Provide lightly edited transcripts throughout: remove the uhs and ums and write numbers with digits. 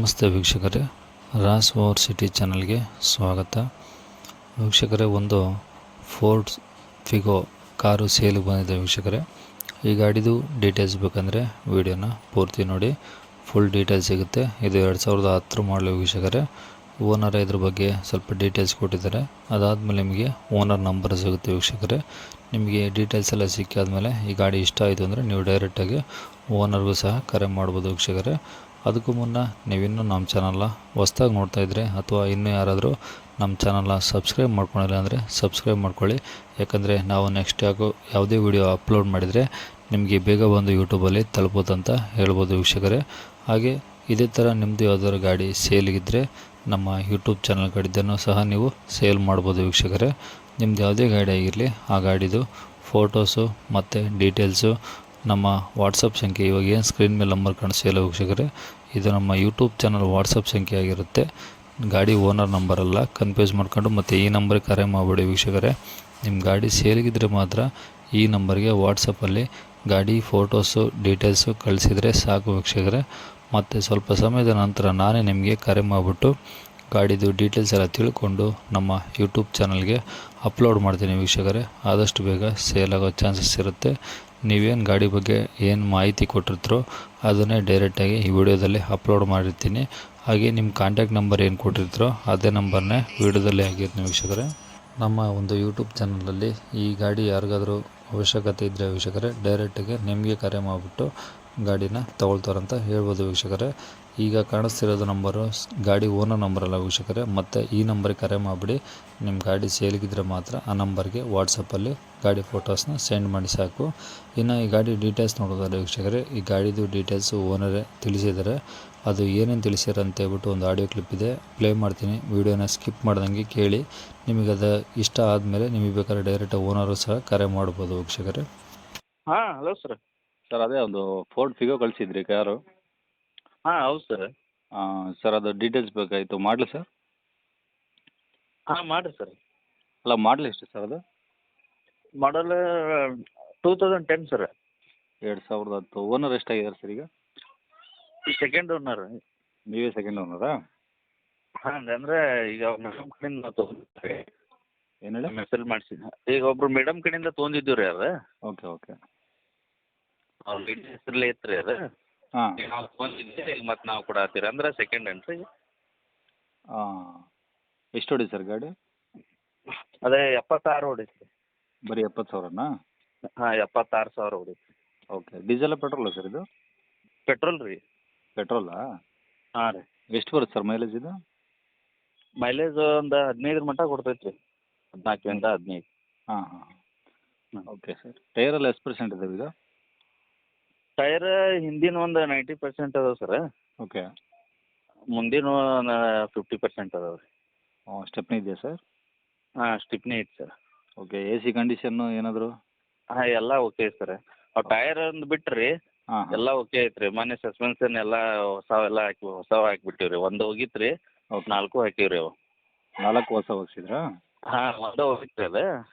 ನಮಸ್ತೆ ವೀಕ್ಷಕರೇ, Raas over city ಚಾನಲ್ಗೆ ಸ್ವಾಗತ. ವೀಕ್ಷಕರೇ, ಒಂದು ಫೋರ್ಡ್ ಫಿಗೋ ಕಾರು ಸೇಲಿಗೆ ಬಂದಿದೆ ವೀಕ್ಷಕರೇ. ಈ ಗಾಡಿದು ಡೀಟೇಲ್ಸ್ ಬೇಕಂದರೆ ವಿಡಿಯೋನ ಪೂರ್ತಿ ನೋಡಿ, ಫುಲ್ ಡೀಟೇಲ್ಸ್ ಸಿಗುತ್ತೆ. ಇದು 2010 ಮಾಡಲು ವೀಕ್ಷಕರೇ. ಓನರ್ ಇದ್ರ ಬಗ್ಗೆ ಸ್ವಲ್ಪ ಡೀಟೇಲ್ಸ್ ಕೊಟ್ಟಿದ್ದಾರೆ. ಅದಾದಮೇಲೆ ನಿಮಗೆ ಓನರ್ ನಂಬರ್ ಸಿಗುತ್ತೆ ವೀಕ್ಷಕರೇ. ನಿಮಗೆ ಡೀಟೇಲ್ಸ್ ಎಲ್ಲ ಸಿಕ್ಕಾದ್ಮೇಲೆ ಈ ಗಾಡಿ ಇಷ್ಟ ಆಯಿತು ಅಂದರೆ ನೀವು ಡೈರೆಕ್ಟಾಗಿ ಓನರ್ಗೂ ಸಹ ಕರೆ ಮಾಡ್ಬೋದು ವೀಕ್ಷಕರೇ. ಅದಕ್ಕೂ ಮುನ್ನ ನೀವಿನ್ನೂ ನಮ್ಮ ಚಾನಲ್ನ ಹೊಸ್ದಾಗಿ ನೋಡ್ತಾಯಿದ್ರೆ ಅಥವಾ ಇನ್ನೂ ಯಾರಾದರೂ ನಮ್ಮ ಚಾನಲ್ನ ಸಬ್ಸ್ಕ್ರೈಬ್ ಮಾಡ್ಕೊಂಡಿಲ್ಲ ಅಂದರೆ ಸಬ್ಸ್ಕ್ರೈಬ್ ಮಾಡ್ಕೊಳ್ಳಿ. ಯಾಕಂದರೆ ನಾವು ನೆಕ್ಸ್ಟ್ ಯಾವುದೇ ವಿಡಿಯೋ ಅಪ್ಲೋಡ್ ಮಾಡಿದರೆ ನಿಮಗೆ ಬೇಗ ಬಂದು ಯೂಟ್ಯೂಬಲ್ಲಿ ತಲುಪೋದಂತ ಹೇಳ್ಬೋದು ವೀಕ್ಷಕರೇ. ಹಾಗೆ ಇದೇ ಥರ ನಿಮ್ಮದು ಯಾವ್ದಾದ್ರು ಗಾಡಿ ಸೇಲಿಗಿದ್ದರೆ ನಮ್ಮ ಯೂಟ್ಯೂಬ್ ಚಾನಲ್ ಕಡೆದನ್ನು ಸಹ ನೀವು ಸೇಲ್ ಮಾಡ್ಬೋದು ವೀಕ್ಷಕರೇ. ನಿಮ್ಮದು ಯಾವುದೇ ಗಾಡಿ ಆಗಿರಲಿ, ಆ ಗಾಡಿದು ಫೋಟೋಸು ಮತ್ತು ಡೀಟೇಲ್ಸು ನಮ್ಮ ವಾಟ್ಸಪ್ ಸಂಖ್ಯೆ, ಇವಾಗ ಏನು ಸ್ಕ್ರೀನ್ ಮೇಲೆ ನಂಬರ್ ಕಾಣಿಸ್ತಿಲ್ಲ ವೀಕ್ಷಕರೇ, ಇದು ನಮ್ಮ ಯೂಟ್ಯೂಬ್ ಚಾನಲ್ ವಾಟ್ಸಪ್ ಸಂಖ್ಯೆ ಆಗಿರುತ್ತೆ. ಗಾಡಿ ಓನರ್ ನಂಬರ್ ಅಲ್ಲ, ಕನ್ಫ್ಯೂಸ್ ಮಾಡ್ಕೊಂಡು ಮತ್ತು ಈ ನಂಬರ್ಗೆ ಕರೆ ಮಾಡಿಬಿಡಿ ವೀಕ್ಷಕರೇ. ನಿಮ್ಮ ಗಾಡಿ ಸೇಲಿಗಿದ್ರೆ ಮಾತ್ರ ಈ ನಂಬರ್ಗೆ ವಾಟ್ಸಪ್ಪಲ್ಲಿ ಗಾಡಿ ಫೋಟೋಸು ಡೀಟೇಲ್ಸು ಕಳಿಸಿದರೆ ಸಾಕು ವೀಕ್ಷಕರೇ. ಮತ್ತು ಸ್ವಲ್ಪ ಸಮಯದ ನಂತರ ನಾನೇ ನಿಮಗೆ ಕರೆ ಮಾಡಿಬಿಟ್ಟು ಗಾಡಿದು ಡೀಟೇಲ್ಸ್ ಎಲ್ಲ ತಿಳ್ಕೊಂಡು ನಮ್ಮ ಯೂಟ್ಯೂಬ್ ಚಾನಲ್ಗೆ ಅಪ್ಲೋಡ್ ಮಾಡ್ತೀನಿ ವೀಕ್ಷಕರೇ. ಆದಷ್ಟು ಬೇಗ ಸೇಲ್ ಆಗೋ ಚಾನ್ಸಸ್ ಇರುತ್ತೆ. ನೀವೇನು ಗಾಡಿ ಬಗ್ಗೆ ಏನು ಮಾಹಿತಿ ಕೊಟ್ಟಿರ್ತೀರೋ ಅದನ್ನೇ ಡೈರೆಕ್ಟಾಗಿ ಈ ವಿಡಿಯೋದಲ್ಲಿ ಅಪ್ಲೋಡ್ ಮಾಡಿರ್ತೀನಿ. ಹಾಗೆ ನಿಮ್ಮ ಕಾಂಟ್ಯಾಕ್ಟ್ ನಂಬರ್ ಏನು ಕೊಟ್ಟಿರ್ತೀರೋ ಅದೇ ನಂಬರ್ನೇ ವಿಡಿಯೋದಲ್ಲಿ ಆಗಿರ್ತೀನಿ ವೀಕ್ಷಕರೇ. ನಮ್ಮ ಒಂದು ಯೂಟ್ಯೂಬ್ ಚಾನಲಲ್ಲಿ ಈ ಗಾಡಿ ಯಾರಿಗಾದರೂ ಅವಶ್ಯಕತೆ ಇದ್ದರೆ ವೀಕ್ಷಕರೇ, ಡೈರೆಕ್ಟಾಗಿ ನಿಮಗೆ ಕರೆ ಮಾಡಿಬಿಟ್ಟು ಗಾಡಿನ ತೊಗೊಳ್ತಾರಂತ ಹೇಳ್ಬೋದು ವೀಕ್ಷಕರೇ. ಈಗ ಕಾಣಿಸ್ತಿರೋದು ನಂಬರು ಗಾಡಿ ಓನರ್ ನಂಬರ್ ಅಲ್ಲ ವೀಕ್ಷಕರೇ. ಮತ್ತು ಈ ನಂಬರ್ಗೆ ಕರೆ ಮಾಡಿಬಿಡಿ. ನಿಮ್ಮ ಗಾಡಿ ಸೇಲಿಗಿದ್ರೆ ಮಾತ್ರ ಆ ನಂಬರ್ಗೆ ವಾಟ್ಸಪ್ಪಲ್ಲಿ ಗಾಡಿ ಫೋಟೋಸ್ನ ಸೆಂಡ್ ಮಾಡಿ ಸಾಕು. ಇನ್ನು ಈ ಗಾಡಿ ಡೀಟೇಲ್ಸ್ ನೋಡೋದಾದ್ರೆ ವೀಕ್ಷಕರೇ, ಈ ಗಾಡಿದು ಡೀಟೇಲ್ಸು ಓನರೇ ತಿಳಿಸಿದ್ದಾರೆ. ಅದು ಏನೇನು ತಿಳಿಸ್ಯಾರ ಅಂತ ಹೇಳ್ಬಿಟ್ಟು ಒಂದು ಆಡಿಯೋ ಕ್ಲಿಪ್ ಇದೆ, ಪ್ಲೇ ಮಾಡ್ತೀನಿ. ವೀಡಿಯೋನ ಸ್ಕಿಪ್ ಮಾಡ್ದಂಗೆ ಕೇಳಿ. ನಿಮಗೆ ಅದು ಇಷ್ಟ ಆದಮೇಲೆ ನಿಮಗೆ ಬೇಕಾದ್ರೆ ಡೈರೆಕ್ಟಾಗಿ ಓನರು ಸಹ ಕರೆ ಮಾಡ್ಬೋದು ವೀಕ್ಷಕರೇ. ಹಾಂ ಹಲೋ ಸರ್. ಸರ್ ಅದೇ ಒಂದು ಫೋರ್ಡ್ ಫಿಗೋ ಕಳಿಸಿದ್ರಿ ಕಾರು. ಹಾಂ ಹೌದು ಸರ್. ಸರ್ ಅದು ಡೀಟೇಲ್ಸ್ ಬೇಕಾಗಿತ್ತು. ಮಾಡಲಿ ಸರ್? ಹಾಂ ಮಾಡಿರಿ ಸರ್. ಅಲ್ಲ, ಮಾಡಲಿ ಎಷ್ಟು ಸರ್ ಅದು? ಮಾಡಲ್ 2010 ಸರ್. 2010. ಓನರ್ ಎಷ್ಟಾಗಿದ್ದಾರೆ ಸರ್ ಈಗ? ಈ ಸೆಕೆಂಡ್ ಓನರ್. ನೀವೇ ಸೆಕೆಂಡ್ ಓನರಾ? ಹಾಂ, ಅಂದರೆ ಈಗ ಮೇಡಮ್ ಕಡೆಯಿಂದ ತೊಗೊಂಡಿದ್ವಿ. ಏನು ಹೇಳಿ? ನಮ್ಮ ಹೆಸರು ಮಾಡಿಸಿದ್ದೆ. ಈಗ ಒಬ್ರು ಮೇಡಮ್ ಕಡೆಯಿಂದ ತೊಗೊಂಡಿದ್ದೀವಿ ರೀ ಅದು. Okay okay. ಅವ್ರ ಲೇಡಿ ಹೆಸರಲ್ಲೇ ಇತ್ತು ರೀ ಅದು. ಹಾಂ ನಾವು ತೊಗೊಂಡಿದ್ದೆ, ಈಗ ಮತ್ತೆ ನಾವು ಕೂಡ ಹತ್ತೀರ ಅಂದ್ರೆ ಸೆಕೆಂಡ್ ಹ್ಯಾಂಡ್ ರೀ. ಹಾಂ. ಎಷ್ಟು ಹೊಡಿ ಸರ್ ಗಾಡಿ? ಅದೇ 76 ಹೊಡೀತಿ. ಬರೀ 70,000ನಾ? ಹಾಂ, 76,000 ಹೊಡೀತಿ. ಓಕೆ. ಡೀಸೆಲ್ ಪೆಟ್ರೋಲ ಸರ್ ಇದು? ಪೆಟ್ರೋಲ್ ರೀ. ಪೆಟ್ರೋಲಾ? ಹಾಂ ರೀ. ಎಷ್ಟು ಬರುತ್ತೆ ಸರ್ ಮೈಲೇಜ್ ಇದು? ಮೈಲೇಜ್ ಒಂದು 15 ಮಟ್ಟ ಕೊಡ್ತೈತೆ ರೀ. 14ರಿಂದ 15. ಹಾಂ ಹಾಂ. Okay sir. ಟೈರೆಲ್ಲ ಎಷ್ಟು ಪರ್ಸೆಂಟ್ ಇದಾವೆ ಈಗ? ಟೈರ್ ಹಿಂದಿನ ಒಂದು 90% ಅದಾವೆ ಸರ್. ಓಕೆ. ಮುಂದಿನ 50% ಅದಾವೆ ರೀ. ಸ್ಟೆಪ್ನಿ ಇದೆಯಾ ಸರ್? ಹಾಂ, ಸ್ಟಿಪ್ನಿ ಐತೆ sir. Okay. A C condition ಏನಾದರೂ? ಹಾಂ, ಎಲ್ಲ ಓಕೆ ಸರ್. ಟೈರ್ ಒಂದು ಬಿಟ್ರಿ ಹಾಂ ಎಲ್ಲ ಓಕೆ ಐತೆ ರೀ. ಮೊನ್ನೆ ಸಸ್ಪೆನ್ಷನ್ ಎಲ್ಲ ಹೊಸವೆಲ್ಲ ಹಾಕಿಬಿಟ್ಟಿವಿ ರೀ. ಒಂದು ಹೋಗಿತ್ತು ರೀ, ಓಕೆ. 4 ಹಾಕಿವಿ ರೀ ಅವು. 4 ಹೊಸ ಹೋಗ್ಸಿದ್ರಾ? ಹಾಂ, ಒಂದು ಹೋಗಿತ್ತು ರೀ ಅದು.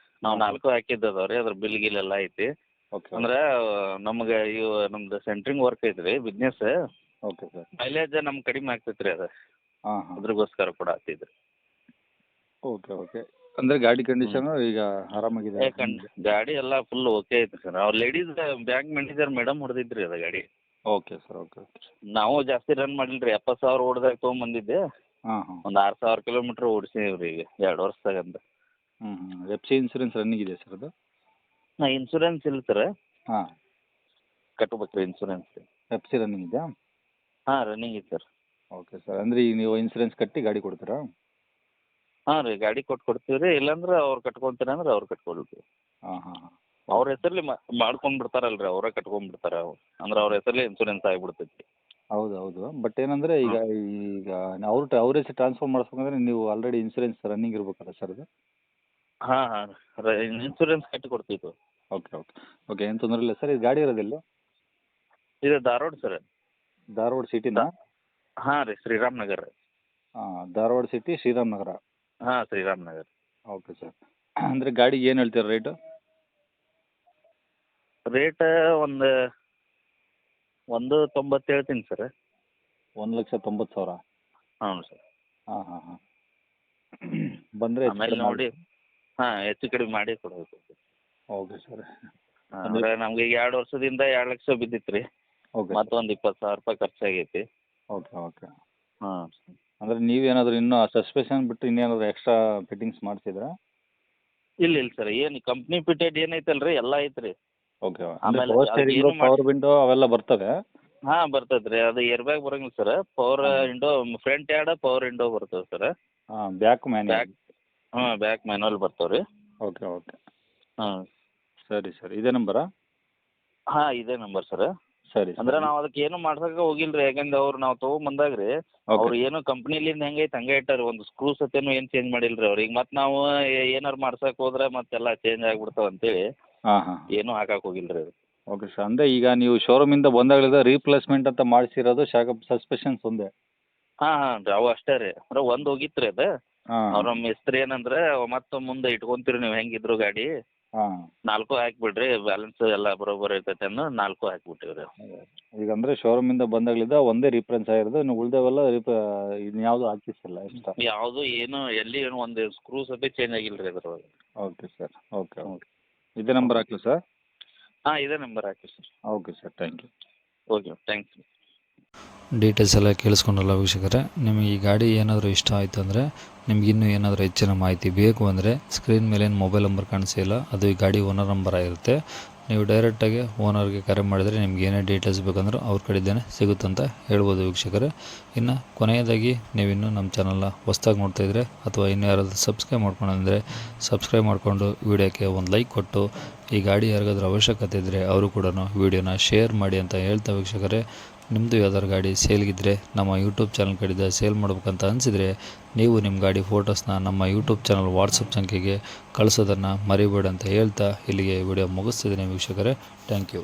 ನಾವು 4 ಹಾಕಿದ್ದು ಅದಾವೆ ರೀ. ಅದ್ರ ಬಿಲ್ ಗಿಲ್ ಎಲ್ಲ ಐತಿ. ಓಕೆ ಅಂದ್ರೆ ನಮ್ಗೆ ಇವು ನಮ್ದು ಸೆಂಟ್ರಿಂಗ್ ವರ್ಕ್ ಐತೆ ರೀ, ಬಿಸ್ನೆಸ್. Okay sir. ಮೈಲೇಜ್ ನಮ್ಗೆ ಕಡಿಮೆ ಆಗ್ತೈತೆ ರೀ ಅದು. ಹಾಂ ಹಾಂ. ಅದ್ರಗೋಸ್ಕರ ಕೂಡ ಆಗ್ತಿದ್ರಿ. Okay okay. ಅಂದರೆ ಗಾಡಿ ಕಂಡೀಷನು ಈಗ ಆರಾಮಾಗಿದೆ? ಗಾಡಿ ಎಲ್ಲ ಫುಲ್ ಓಕೆ ಐತೆ ಸರ್. ಅವ್ರು ಲೇಡೀಸ್ ಬ್ಯಾಂಕ್ ಮ್ಯಾನೇಜರ್ ಮೇಡಮ್ ಹೊಡೆದಿದ್ರಿ ಅದು ಗಾಡಿ. Okay sir. Okay okay. ನಾವು ಜಾಸ್ತಿ ರನ್ ಮಾಡಿಲ್ಲ ರೀ. 70,000 ಹೊಡೆದಾಗ ತೊಗೊಂಬಂದಿದ್ದೆ. ಹಾಂ ಹಾಂ. ಒಂದು 6,000 ಕಿಲೋಮೀಟ್ರ್ ಓಡಿಸಿದೀವಿ ರೀ ಈಗ 2 ವರ್ಷದಾಗಂತ. ಹ್ಞೂ ಹ್ಞೂ. ಎಫ್ ಸಿ ಇನ್ಸೂರೆನ್ಸ್ ರನ್ನಿಂಗ್ ಇದೆ ಸರ್ ಅದು? ಹಾಂ, ಇನ್ಸೂರೆನ್ಸ್ ಇಲ್ಲ ಸರ್. ಹಾಂ. ಕಟ್ಬೇಕು ರೀ ಇನ್ಸೂರೆನ್ಸ್. ಎಫ್ ಸಿ ರನ್ನಿಂಗ್ ಇದೆಯಾ? ಹಾಂ, ರನ್ನಿಂಗ್ ಇದೆ ಸರ್. Okay sir. ಅಂದರೆ ಈಗ ನೀವು ಇನ್ಸೂರೆನ್ಸ್ ಕಟ್ಟಿ ಗಾಡಿ ಕೊಡ್ತೀರಾ? ಹಾಂ ರೀ, ಗಾಡಿ ಕೊಡ್ತೀವಿ ರೀ. ಇಲ್ಲಾಂದ್ರೆ ಅವ್ರು ಕಟ್ಕೊಂತೀರ ಅಂದ್ರೆ ಅವ್ರು ಕಟ್ಕೊಳ್ತೀವಿ. ಹಾಂ ಹಾಂ ಹಾಂ. ಅವ್ರ ಹೆಸರಲ್ಲಿ ಮಾಡ್ಕೊಂಡ್ಬಿಡ್ತಾರಲ್ಲ ರೀ, ಅವರೇ ಕಟ್ಕೊಂಡ್ಬಿಡ್ತಾರೆ. ಅಂದ್ರೆ ಅವ್ರ ಹೆಸರಲ್ಲಿ ಇನ್ಸೂರೆನ್ಸ್ ಆಗಿಬಿಡ್ತೈತಿ. ಹೌದು ಹೌದು. ಬಟ್ ಏನಂದರೆ ಈಗ ಈಗ ಅವ್ರ ಹೆಸರು ಟ್ರಾನ್ಸ್ಫರ್ ಮಾಡಿಸ್ಬೇಕಂದ್ರೆ ನೀವು ಆಲ್ರೆಡಿ ಇನ್ಸೂರೆನ್ಸ್ ರನ್ನಿಂಗ್ ಇರ್ಬೇಕಲ್ಲ ಸರ್ ಅದು? ಹಾಂ ಹಾಂ, ಇನ್ಸೂರೆನ್ಸ್ ಕಟ್ಟಿ ಕೊಡ್ತೀವಿ. Okay okay. ಓಕೆ, ಏನು ತೊಂದರೆ ಇಲ್ಲ ಸರ್. ಇದು ಗಾಡಿ ಇರೋದಿಲ್ಲ? ಇದು ಧಾರವಾಡ ಸರ್. ಧಾರವಾಡ ಸಿಟಿನಾ? ಹಾಂ ರೀ, ಶ್ರೀರಾಮ್ ನಗರ. ಹಾಂ, ಧಾರವಾಡ ಸಿಟಿ ಶ್ರೀರಾಮ್ ನಗರ. ಹಾಂ, ಶ್ರೀರಾಮ್ ನಗರ. Okay sir. ಅಂದರೆ ಗಾಡಿಗೆ ಏನು ಹೇಳ್ತೀರಾ ರೇಟು? ರೇಟ್ ಒಂದು 190 ಹೇಳ್ತೀನಿ ಸರ್. 1,90,000? ಹ್ಞೂ ಸರ್. ಹಾಂ ಹಾಂ ಹಾಂ ಬಂದರೆ ಆಮೇಲೆ ನೋಡಿ ಹಾಂ, ಹೆಚ್ಚು ಕಡಿಮೆ ಮಾಡಿ ಕೊಡಬೇಕು. Okay sir. ಅಂದರೆ ನಮ್ಗೆ ಈಗ 2 ವರ್ಷದಿಂದ 2 ಲಕ್ಷ ಬಿದ್ದಿತ್ತು ರೀ. ಓಕೆ ಮತ್ತೊಂದು 20,000 ರೂಪಾಯಿ ಖರ್ಚಾಗೈತಿ. Okay okay. ಹಾಂ. ಅಂದರೆ ನೀವೇನಾದರೂ ಇನ್ನೂ ಸಸ್ಪೆಷನ್ ಬಿಟ್ಟು ಇನ್ನೇನಾದರೂ ಎಕ್ಸ್ಟ್ರಾ ಫಿಟ್ಟಿಂಗ್ಸ್ ಮಾಡಿಸಿದ್ರಾ? ಇಲ್ಲ ಸರ್, ಏನು ಕಂಪ್ನಿ ಫಿಟೆಡ್ ಏನೈತಲ್ಲ ರೀ ಎಲ್ಲ ಐತೆ ರೀ. ಓಕೆ. ಅಂದರೆ ಆಮೇಲೆ ಪವರ್ ಅದು ಸ್ಟೇರಿಂಗು, ಏನು ಪವರ್ ವಿಂಡೋ ಅವೆಲ್ಲ ಬರ್ತವೆ? ಹಾಂ, ಬರ್ತದೆ ರೀ. ಅದು ಏರ್ ಬ್ಯಾಗ್ ಬರಂಗಿಲ್ಲ sir. Power window front 2 power window ಬರ್ತದೆ ಸರ್. ಹಾಂ, back manual? Back back manual ಬರ್ತಾವೆ ರೀ. Okay okay. ಹಾಂ ಸರಿ ಸರ್, ಇದೇ ನಂಬರಾ? ಹಾಂ, ಇದೇ ನಂಬರ್ ಸರ್. ಸರಿ ಅಂದ್ರೆ ಸರ್. ನಾವು ಅದಕ್ಕೆ ಏನು ಮಾಡ್ಸಕ್ಕೆ ಹೋಗಿಲ್ಲ ರೀ. ಯಾಕಂದ್ರೆ ಅವ್ರು ನಾವು ತೊಗೊಂಬಂದಾಗ ರೀ ಅವ್ರು ಏನು ಕಂಪ್ನಿಲಿಂದ ಹೆಂಗೈತೆ ಹಂಗೆ ಇಟ್ಟಾರೆ. ಒಂದು ಸ್ಕ್ರೂ ಸತೇನು ಏನು ಚೇಂಜ್ ಮಾಡಿಲ್ಲ ರೀ ಅವ್ರು. ಈಗ ಮತ್ತೆ ನಾವು ಏನಾರು ಮಾಡ್ಸಕ್ಕೆ ಹೋದ್ರೆ ಮತ್ತೆಲ್ಲ ಚೇಂಜ್ ಆಗ್ಬಿಡ್ತಾವೆ ಅಂತೇಳಿ ಹಾಂ ಹಾಂ. ಏನೂ ಹಾಕಕ್ಕೆ ಹೋಗಿಲ್ಲ ರೀ ಅದು. Okay sir. ಅಂದರೆ ಈಗ ನೀವು ಶೋರೂಮಿಂದ ಬಂದಾಗಲಿಂದ ರೀಪ್ಲೇಸ್ಮೆಂಟ್ ಅಂತ ಮಾಡಿಸಿರೋದು ಸಸ್ಪೆಷನ್ಸ್ ಒಂದೇ? ಹಾಂ ಹಾಂ ರೀ, ಅವು ಅಷ್ಟೇ ರೀ. ಅಂದ್ರೆ ಒಂದು ಹೋಗಿತ್ತು ರೀ ಅದು. ಹಾಂ ಅವ್ರ ಮಿಸ್ತ್ರಿ ಏನಂದ್ರೆ ಮತ್ತೆ ಮುಂದೆ ಇಟ್ಕೊಂತೀರಿ ನೀವು ಹೆಂಗಿದ್ರು ಗಾಡಿ, ಹಾಂ. 4 ಹಾಕಿಬಿಡ್ರಿ, ಬ್ಯಾಲೆನ್ಸ್ ಎಲ್ಲ ಬರೋಬ್ಬರ ಇರ್ತೈತೆ ಅನ್ನೋ 4 ಹಾಕಿಬಿಟ್ಟಿವಿ ರೀ. ಈಗ ಅಂದರೆ ಶೋರೂಮಿಂದ ಬಂದಾಗಲಿಂದ ಒಂದೇ ರೀಪ್ಲೇಸ್ ಆಗಿರೋದು, ಇನ್ನು ಉಳಿದವೆಲ್ಲ ಇನ್ಯಾವುದು ಹಾಕಿಸಿಲ್ಲ ಎಕ್ಸ್ಟ್ರಾ? ಯಾವುದು ಏನು ಎಲ್ಲಿ ಏನು ಒಂದು ಸ್ಕ್ರೂ ಸತಿ ಚೇಂಜ್ ಆಗಿಲ್ಲ ರೀ ಅದ್ರೊಳಗೆ. Okay sir. Okay okay. ಇದೇ ನಂಬರ್ ಹಾಕಿ ಸರ್? ಹಾಂ, ಇದೇ ನಂಬರ್ ಹಾಕಿ sir. Okay sir, thank you. Okay, thanks. Details ಎಲ್ಲ ಕೇಳಿಸ್ಕೊಂಡಲ್ಲ ವೀಕ್ಷಕರೇ. ನಿಮಗೆ ಈ ಗಾಡಿ ಏನಾದರೂ ಇಷ್ಟ ಆಯಿತು ಅಂದರೆ, ನಿಮ್ಗೆ ಇನ್ನೂ ಏನಾದರೂ ಹೆಚ್ಚಿನ ಮಾಹಿತಿ ಬೇಕು ಅಂದರೆ ಸ್ಕ್ರೀನ್ ಮೇಲೆ ಏನು ಮೊಬೈಲ್ ನಂಬರ್ ಕಾಣಿಸಿಲ್ಲ, ಅದು ಈ ಗಾಡಿ ಓನರ್ ನಂಬರ್ ಆಗಿರುತ್ತೆ. ನೀವು ಡೈರೆಕ್ಟಾಗಿ ಓನರ್ಗೆ ಕರೆ ಮಾಡಿದರೆ ನಿಮ್ಗೆ ಏನೇ ಡೀಟೇಲ್ಸ್ ಬೇಕಂದ್ರೂ ಅವ್ರ ಕಡೆಯಿಂದನೇ ಸಿಗುತ್ತಂತ ಹೇಳ್ಬೋದು ವೀಕ್ಷಕರೇ. ಇನ್ನು ಕೊನೆಯದಾಗಿ ನೀವಿನ್ನೂ ನಮ್ಮ ಚಾನಲ್ನ ಹೊಸ್ದಾಗಿ ನೋಡ್ತಾಯಿದ್ರೆ ಅಥವಾ ಇನ್ನೂ ಯಾರಾದರೂ ಸಬ್ಸ್ಕ್ರೈಬ್ ಮಾಡ್ಕೊಂಡ್ರೆ ಸಬ್ಸ್ಕ್ರೈಬ್ ಮಾಡಿಕೊಂಡು ವಿಡಿಯೋಕ್ಕೆ ಒಂದು ಲೈಕ್ ಕೊಟ್ಟು, ಈ ಗಾಡಿ ಯಾರಿಗಾದ್ರೂ ಅವಶ್ಯಕತೆ ಇದ್ದರೆ ಅವರು ಕೂಡ ವಿಡಿಯೋನ ಶೇರ್ ಮಾಡಿ ಅಂತ ಹೇಳ್ತಾ ವೀಕ್ಷಕರೇ, ನಿಮ್ಮದು ಯಾವ್ದಾದ್ರು ಗಾಡಿ ಸೇಲ್ಗಿದ್ರೆ ನಮ್ಮ ಯೂಟ್ಯೂಬ್ ಚಾನಲ್ ಕಡೆಯಿಂದ ಸೇಲ್ ಮಾಡ್ಬೇಕಂತ ಅನಿಸಿದರೆ ನೀವು ನಿಮ್ಮ ಗಾಡಿ ಫೋಟೋಸ್ನ ನಮ್ಮ ಯೂಟ್ಯೂಬ್ ಚಾನಲ್ ವಾಟ್ಸಪ್ ಸಂಖ್ಯೆಗೆ ಕಳಿಸೋದನ್ನು ಮರಿಬೇಡಿ ಅಂತ ಹೇಳ್ತಾ ಇಲ್ಲಿಗೆ ವಿಡಿಯೋ ಮುಗಿಸ್ತಿದ್ದೀನಿ ವೀಕ್ಷಕರೇ. Thank you.